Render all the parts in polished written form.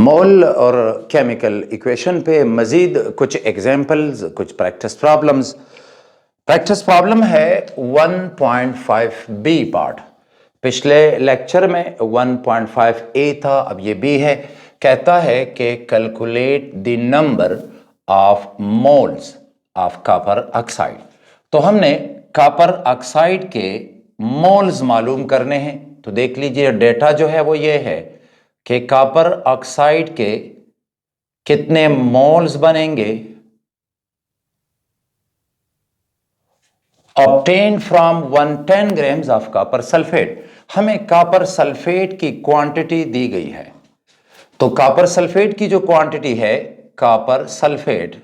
मोल और chemical equation पे मज़ीद कुछ एग्जाम्पल्स, कुछ प्रैक्टिस प्रॉब्लम्स। प्रैक्टिस प्रॉब्लम है 1.5 बी पार्ट। पिछले लेक्चर में 1.5 ए था, अब ये बी है। कहता है कि calculate the number of moles of copper oxide. तो हमने कॉपर ऑक्साइड के मोल्स मालूम करने हैं। तो देख लीजिए, डेटा जो है वो ये है कि कॉपर ऑक्साइड के कितने मोल्स बनेंगे obtain from 110 grams of copper sulphate. हमें कॉपर सल्फेट की क्वांटिटी दी गई है। तो कॉपर सल्फेट की जो क्वांटिटी है कॉपर सल्फेट,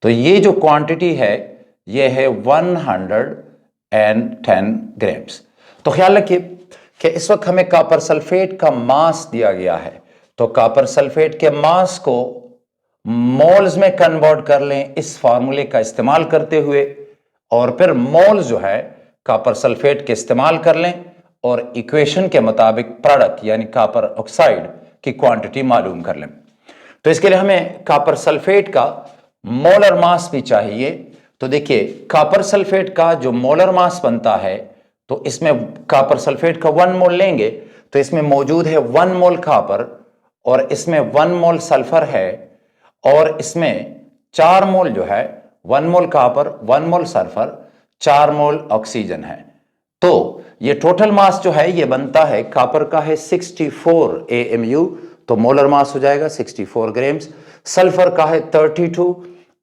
तो ये जो क्वांटिटी है ये है 110 ग्राम्स। तो ख्याल रखिए कि इस वक्त हमें कॉपर सल्फेट का मास दिया गया है। तो कॉपर सल्फेट के मास को मोल्स में कन्वर्ट कर लें इस फार्मूले का इस्तेमाल करते हुए, और फिर मोल्स जो है कॉपर सल्फेट के इस्तेमाल कर लें और इक्वेशन के मुताबिक प्रोडक्ट यानी कॉपर ऑक्साइड की क्वांटिटी मालूम कर लें। तो इसके लिए हमें कॉपर सल्फेट का मोलर मास भी चाहिए। तो देखिए, कॉपर सल्फेट का जो मोलर मास बनता है, तो इसमें कॉपर सल्फेट का 1 मोल लेंगे तो इसमें मौजूद है 1 मोल कॉपर, और इसमें 1 मोल सल्फर है, और इसमें 4 मोल जो है 1 mole copper, 1 mole sulphur, 4 mole oxygen है। तो ये टोटल मास जो है ये बनता है, कॉपर का है 64 AMU, तो मोलर मास हो जाएगा 64 ग्राम्स। सल्फर का है 32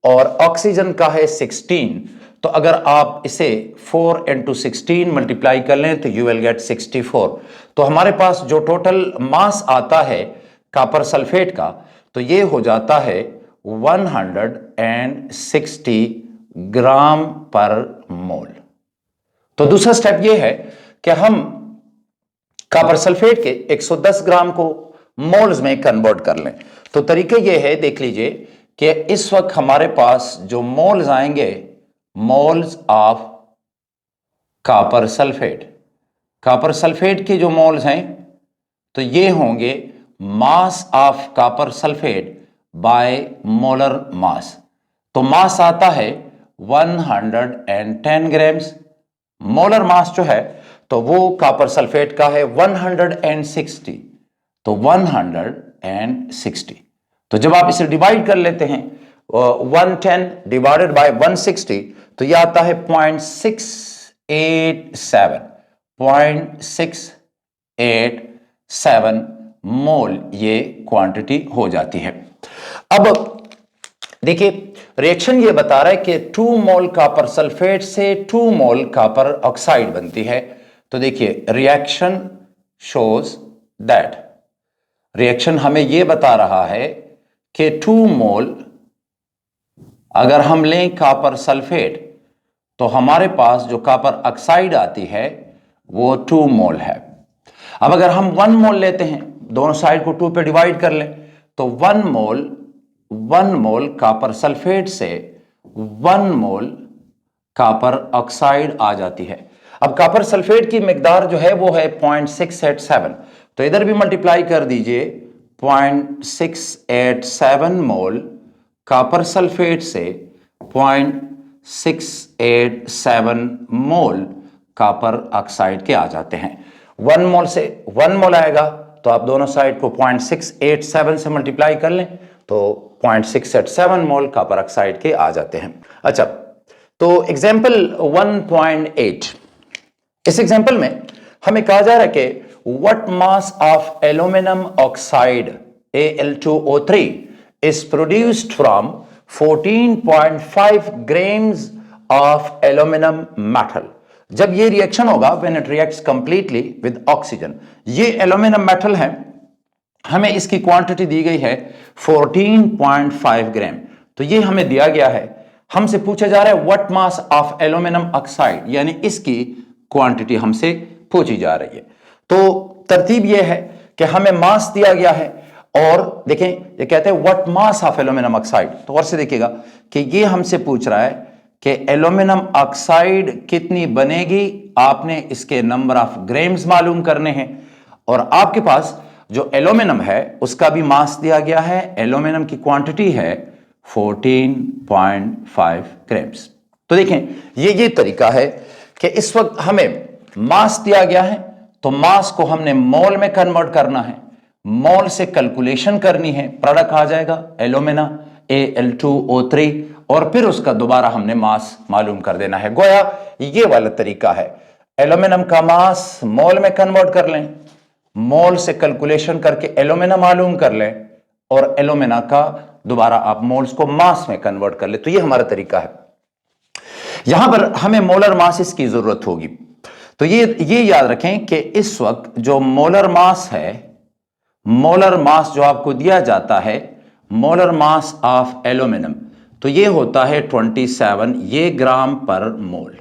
और ऑक्सीजन का है 16। तो अगर आप इसे 4 × 16 मल्टीप्लाई कर लें तो यू विल गेट 64। तो हमारे पास जो टोटल मास आता है कॉपर सल्फेट का, तो ये हो जाता है 160 ग्राम पर मोल। तो दूसरा स्टेप ये है कि हम कॉपर सल्फेट के 110 ग्राम को मोल्स में कन्वर्ट कर लें। तो तरीका ये है, देख लीजिए कि इस वक्त हमारे पास जो मोल्स आएंगे, moles of copper sulphate, copper sulphate के जो मोल्स हैं तो ये होंगे mass of copper sulphate by molar mass. तो मास आता है 110 ग्राम्स। मोलर मास जो है तो वो कॉपर सल्फेट का है 160, तो 160। तो जब आप इसे डिवाइड कर लेते हैं 110 डिवाइडेड बाय 160, तो यह आता है 0.687 मोल ये क्वांटिटी हो जाती है। अब देखिए, रिएक्शन ये बता रहा है कि 2 मोल कॉपर सल्फेट से 2 मोल कॉपर ऑक्साइड बनती है। तो देखिए, रिएक्शन शोज दैट, रिएक्शन हमें यह बता रहा है कि 2 मोल अगर हम लें कॉपर सल्फेट, तो हमारे पास जो कॉपर ऑक्साइड आती है वो 2 मोल है। अब अगर हम 1 मोल लेते हैं, दोनों साइड को 2 पे डिवाइड कर लें, तो 1 मोल कॉपर सल्फेट से 1 मोल कॉपर ऑक्साइड आ जाती है। अब कॉपर सल्फेट की मिकदार जो है वो है 0.687, तो इधर भी मल्टीप्लाई कर दीजिए। 0.687 मोल कॉपर सल्फेट से 0.687 मोल कॉपर ऑक्साइड के आ जाते हैं। 1 मोल से 1 मोल आएगा, तो आप दोनों साइड को 0.687 से मल्टीप्लाई कर लें, तो 0.687 मोल कॉपर ऑक्साइड के आ जाते हैं। अच्छा, तो एग्जाम्पल 1.8, इस एग्जाम्पल में हमें कहा जा रहा है कि what mass of aluminium oxide Al2O3 is produced from 14.5 grams of aluminum metal। जब ये रिएक्शन होगा, when it reacts completely with oxygen, ये एल्यूमिनियम मेटल है, हमें इसकी क्वांटिटी दी गई है 14.5 ग्राम। तो ये हमें दिया गया है, हमसे पूछा जा रहा है what mass of aluminium oxide, यानी इसकी क्वांटिटी हमसे पूछी जा रही है। तो तरतीब यह है कि हमें मास दिया गया है, और देखें ये कहते हैं what mass of aluminium oxide. तो और से देखिएगा कि ये हमसे पूछ रहा है कि एल्यूमिनियम ऑक्साइड कितनी बनेगी, आपने इसके नंबर ऑफ ग्राम्स मालूम करने हैं, और आपके पास जो एल्यूमिनियम है उसका भी मास दिया गया है। एल्यूमिनियम की क्वांटिटी है 14.5 ग्राम्स। तो देखें ये तरीका है कि इस वक्त हमें मास दिया गया है तो मास को हमने मोल में कन्वर्ट करना है, मोल से कैलकुलेशन करनी है, प्रोडक्ट आ जाएगा एल्यूमिना Al2O3 और फिर उसका दोबारा हमने मास मालूम कर देना है। गोया ये वाला तरीका है, एल्यूमिनियम का मास मोल में कन्वर्ट कर लें, मोल से कैलकुलेशन करके एल्यूमिना मालूम कर लें और एल्यूमिना का दोबारा आप मोल्स को मास में कन्वर्ट कर ले। तो ये हमारा तरीका है। यहां पर हमें मोलर मास की जरूरत होगी, तो ये याद रखें कि इस वक्त जो मोलर मास है, मोलर मास जो आपको दिया जाता है, मोलर मास ऑफ एल्यूमिनियम, तो ये होता है 27 ये ग्राम पर मोल।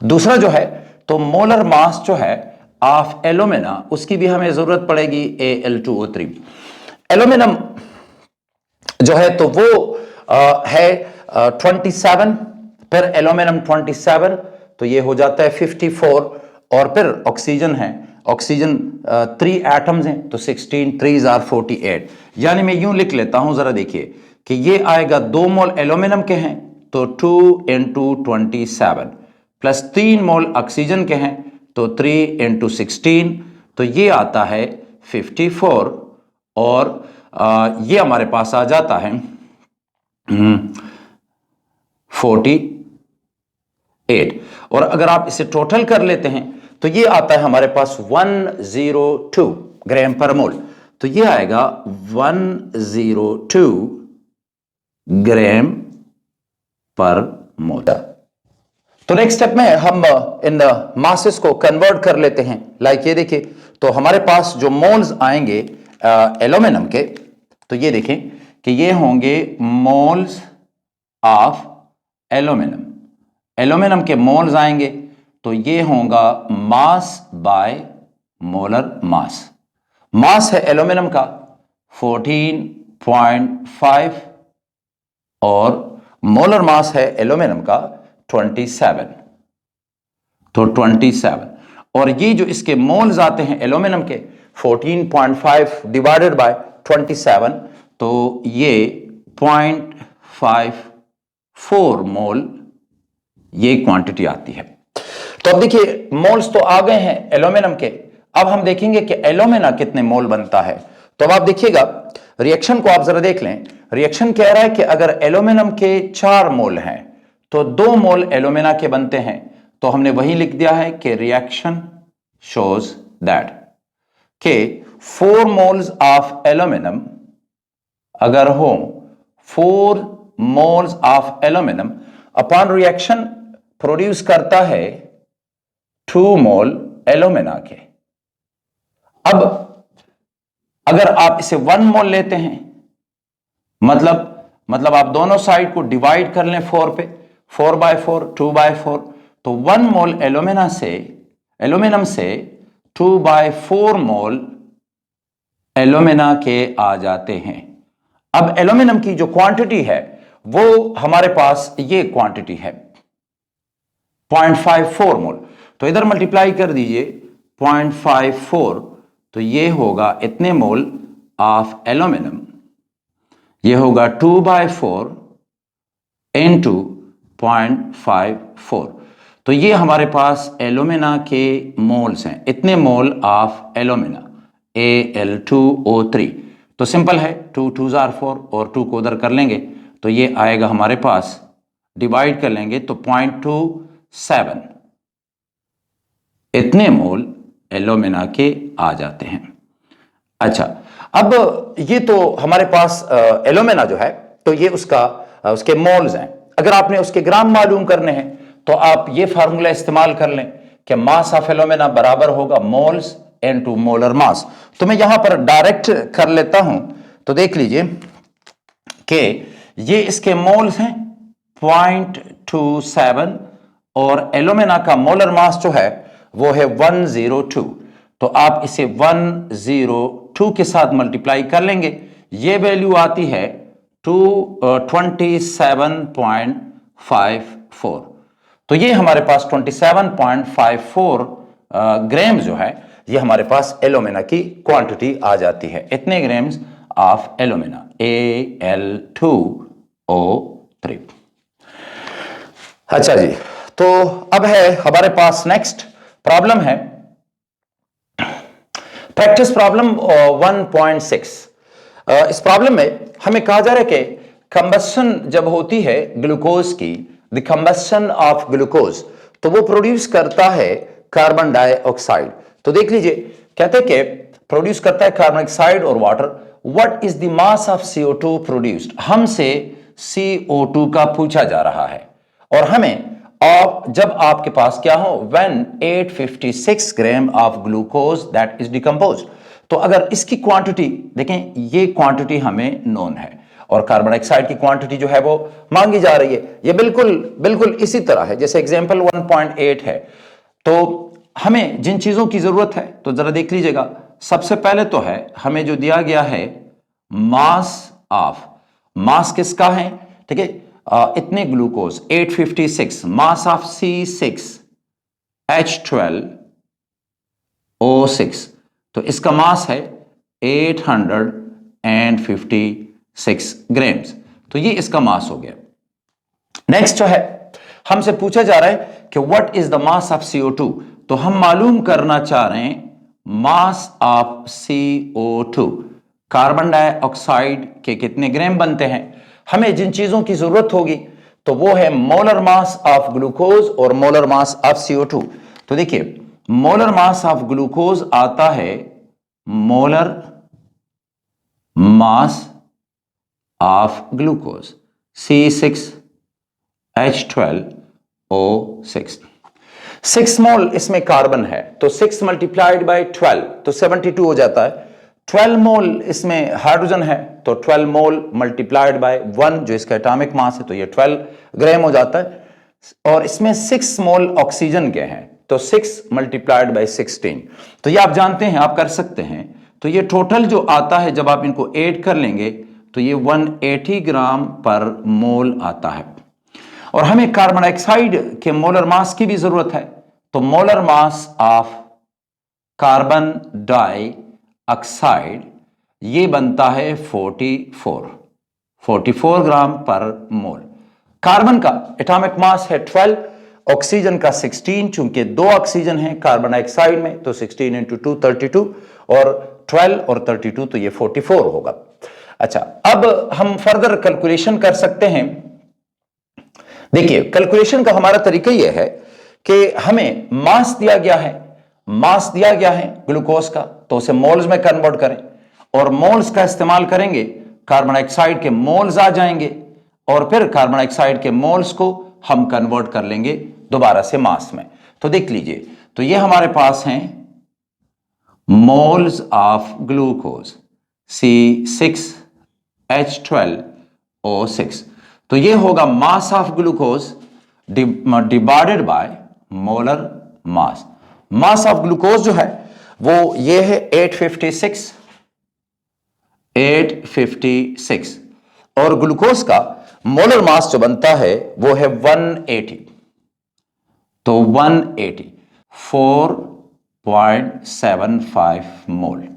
दूसरा जो है तो मोलर मास जो है ऑफ एल्यूमिना, उसकी भी हमें जरूरत पड़ेगी Al2O3। एल्यूमिनियम जो है तो वो है 27, फिर एल्यूमिनियम 27, तो ये हो जाता है 54 और फिर ऑक्सीजन है, ऑक्सीजन 3 एटम्स हैं तो 16 3s are 48। यानी मैं यूं लिख लेता हूं, जरा देखिए कि ये आएगा 2 मोल एल्यूमिनियम के हैं तो 2 into 27 प्लस 3 मोल ऑक्सीजन के हैं तो 3 into 16, तो ये आता है 54 और ये हमारे पास आ जाता है 48। और अगर आप इसे टोटल कर लेते हैं तो ये आता है हमारे पास 102 ग्राम पर मोल, तो ये आएगा 102 ग्राम पर मोल। तो नेक्स्ट स्टेप में हम इन मासेस को कन्वर्ट कर लेते हैं। लाइक ये देखिए, तो हमारे पास जो मोल्स आएंगे एल्यूमिनियम के, तो ये देखें कि ये होंगे मोल्स ऑफ एल्यूमिनियम। एल्यूमिनियम के मोल्स आएंगे तो ये होगा मास बाय मोलर मास। मास है एल्यूमिनियम का 14.5 और मोलर मास है एल्यूमिनियम का 27, तो 27 और ये जो इसके मोल्स आते हैं एल्यूमिनियम के 14.5 डिवाइडेड बाय 27, तो ये 0.54 मोल ये क्वांटिटी आती है। तो अब देखिए मोल्स तो आ गए हैं एल्यूमिनियम के, अब हम देखेंगे कि एल्यूमिना कितने मोल बनता है। तो अब आप देखिएगा रिएक्शन को आप जरा देख लें। रिएक्शन कह रहा है कि अगर एल्यूमिनियम के 4 मोल हैं तो 2 मोल एल्यूमिना के बनते हैं, तो हमने वही लिख दिया है कि रिएक्शन शोज दैट के 4 मोल्स ऑफ एल्यूमिनियम अगर हो 4 moles of aluminium upon reaction produce करता है 2 मोल एल्यूमिना के। अब अगर आप इसे 1 मोल लेते हैं, मतलब आप दोनों साइड को डिवाइड कर लें 4 पे, 4/4 2/4, तो 1 मोल एल्यूमिनियम से 2/4 मोल एल्यूमिना के आ जाते हैं। अब एल्यूमिनियम की जो क्वांटिटी है वो हमारे पास ये क्वांटिटी है 0.54 मोल, तो इधर मल्टीप्लाई कर दीजिए 0.54, तो ये होगा इतने मोल ऑफ एल्यूमिनियम, ये होगा 2/4 इंटू 0.54, तो ये हमारे पास एल्यूमिना के मोल्स हैं, इतने मोल ऑफ एल्यूमिना Al2O3। तो सिंपल है 2 2s are 4 और 2 को उधर कर लेंगे तो ये आएगा हमारे पास, डिवाइड कर लेंगे तो 0.27 इतने मोल एल्यूमिना के आ जाते हैं। अच्छा, अब ये तो हमारे पास एल्यूमिना जो है तो ये उसके मोल्स हैं। अगर आपने उसके ग्राम मालूम करने हैं तो आप ये फार्मूला इस्तेमाल कर लें कि मास ऑफ एल्यूमिना बराबर होगा मोल्स इनटू मोलर मास। तो मैं यहां पर डायरेक्ट कर लेता हूं, तो देख लीजिए कि ये इसके मोल्स हैं 0.27 और एल्यूमिना का मोलर मास जो है वो है 102, तो आप इसे 102 के साथ मल्टीप्लाई कर लेंगे, ये वैल्यू आती है 27.54, तो ये हमारे पास 27.54 ग्राम जो है ये हमारे पास एल्यूमिना की क्वांटिटी आ जाती है, इतने ग्राम्स ऑफ एल्यूमिना, Al2O3। अच्छा जी, तो अब है हमारे पास नेक्स्ट प्रॉब्लम है प्रैक्टिस प्रॉब्लम 1.6। इस प्रॉब्लम में हमें कहा जा रहा है कि कंबस्शन जब होती है ग्लूकोज की, द कंबस्शन ऑफ ग्लूकोज, तो वो प्रोड्यूस करता है कार्बन डाइऑक्साइड। तो देख लीजिए, कहते हैं कि प्रोड्यूस करता है कार्बन डाइऑक्साइड और water. What is the mass of CO2 produced, हमसे CO2 का पूछा जा रहा है और हमें जब आपके पास क्या हो, when 856 gram of glucose that is decompose, तो अगर इसकी क्वांटिटी देखें, ये क्वांटिटी हमें नोन है और कार्बन डाइऑक्साइड की क्वांटिटी जो है वो मांगी जा रही है। ये बिल्कुल बिल्कुल इसी तरह है जैसे एग्जांपल 1.8 है। तो हमें जिन चीजों की जरूरत है तो जरा देख लीजिएगा। सबसे पहले तो है हमें जो दिया गया है मास ऑफ, मास किसका है, ठीक है, इतने ग्लूकोज 856, मास ऑफ C6H12O6, तो इसका मास है 856 ग्राम्स, तो ये इसका मास हो गया। नेक्स्ट जो है हमसे पूछा जा रहा है कि what is the mass of CO2, तो हम मालूम करना चाह रहे हैं mass of CO2, carbon dioxide के कितने ग्राम बनते हैं। हमें जिन चीजों की जरूरत होगी तो वो है मोलर मास ऑफ ग्लूकोज और मोलर मास ऑफ CO2। तो देखिए, मोलर मास ऑफ ग्लूकोज आता है molar mass of glucose C6H12O6, 6 मोल इसमें कार्बन है तो 6 मल्टीप्लाइड बाय 12 तो 72 हो जाता है। 12 मोल इसमें हाइड्रोजन है तो 12 मोल मल्टीप्लाइड बाय 1 जो इसका एटॉमिक मास है तो ये 12 ग्राम हो जाता है। और इसमें 6 मोल ऑक्सीजन के हैं तो 6 मल्टीप्लाइड बाय 16, तो ये आप जानते हैं, आप कर सकते हैं। तो ये टोटल जो आता है जब आप इनको ऐड कर लेंगे तो ये 180 ग्राम पर मोल आता है। और हमें कार्बन डाइऑक्साइड के मोलर मास की भी जरूरत है, तो molar mass of carbon dioxide ये बनता है 44 ग्राम पर मोल। कार्बन का एटॉमिक मास है 12, ऑक्सीजन का 16, चूंकि 2 ऑक्सीजन है कार्बन डाइऑक्साइड में तो 16 इंटू 2 32 और 12 और 32 तो ये 44 होगा। अच्छा, अब हम फर्दर कैलकुलेशन कर सकते हैं। देखिए, कैलकुलेशन का हमारा तरीका यह है कि हमें मास दिया गया है ग्लूकोज का, तो उसे मोल्स में कन्वर्ट करें और मोल्स का इस्तेमाल करेंगे, कार्बन डाइऑक्साइड के मोल्स आ जाएंगे और फिर कार्बन डाइऑक्साइड के मोल्स को हम कन्वर्ट कर लेंगे दोबारा से मास में। तो देख लीजिए, तो ये हमारे पास हैं मोल्स ऑफ ग्लूकोज C6H12O6, तो ये होगा mass of glucose divided by molar mass. Mass of glucose जो है वो ये है 856 और ग्लूकोज का मोलर मास जो बनता है वो है 180, तो 180 4.75 मोल,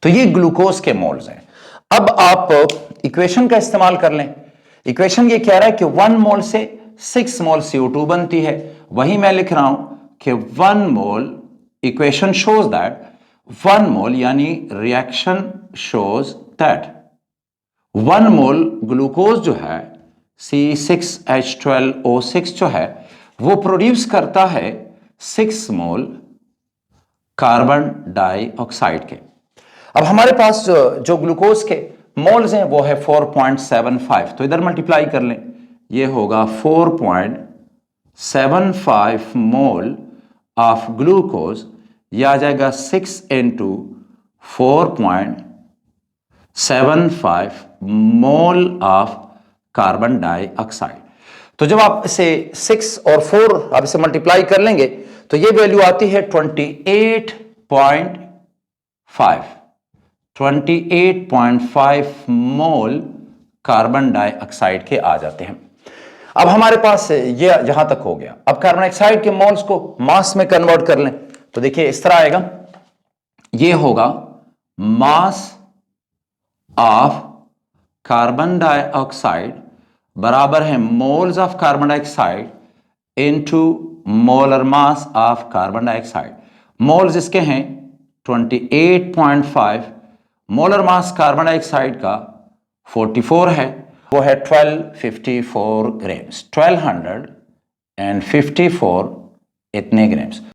तो ये ग्लूकोज के मोल्स हैं। अब आप इक्वेशन का इस्तेमाल कर लें। इक्वेशन ये कह रहा है कि 1 मोल से 6 मोल CO2 बनती है, वही मैं लिख रहा हूं कि 1 मोल, इक्वेशन शोज दैट 1 मोल यानी reaction shows that 1 mole glucose जो है C6H12O6 जो है वो प्रोड्यूस करता है 6 मोल कार्बन डाइऑक्साइड के। अब हमारे पास जो ग्लूकोज के मोल्स हैं वो है 4.75, तो इधर मल्टीप्लाई कर लें, ये होगा 4.75 मोल ऑफ ग्लूकोज, यह आ जाएगा 6 into 4.75 mole of carbon dioxide. तो जब आप इसे 6 और 4 आप इसे मल्टीप्लाई कर लेंगे तो ये वैल्यू आती है 28.5 मोल कार्बन डाइऑक्साइड के आ जाते हैं। अब हमारे पास ये जहां तक हो गया। अब कार्बन डाइऑक्साइड के मोल्स को मास में कन्वर्ट कर लें तो देखिए इस तरह आएगा ये होगा मास ऑफ कार्बन डाइऑक्साइड बराबर है moles of carbon dioxide into molar mass of carbon dioxide. Moles इसके हैं 28.5, मोलर मास कार्बन डाइऑक्साइड का 44 है, वो है 1254 ग्राम्स, 1254 इतने ग्राम्स।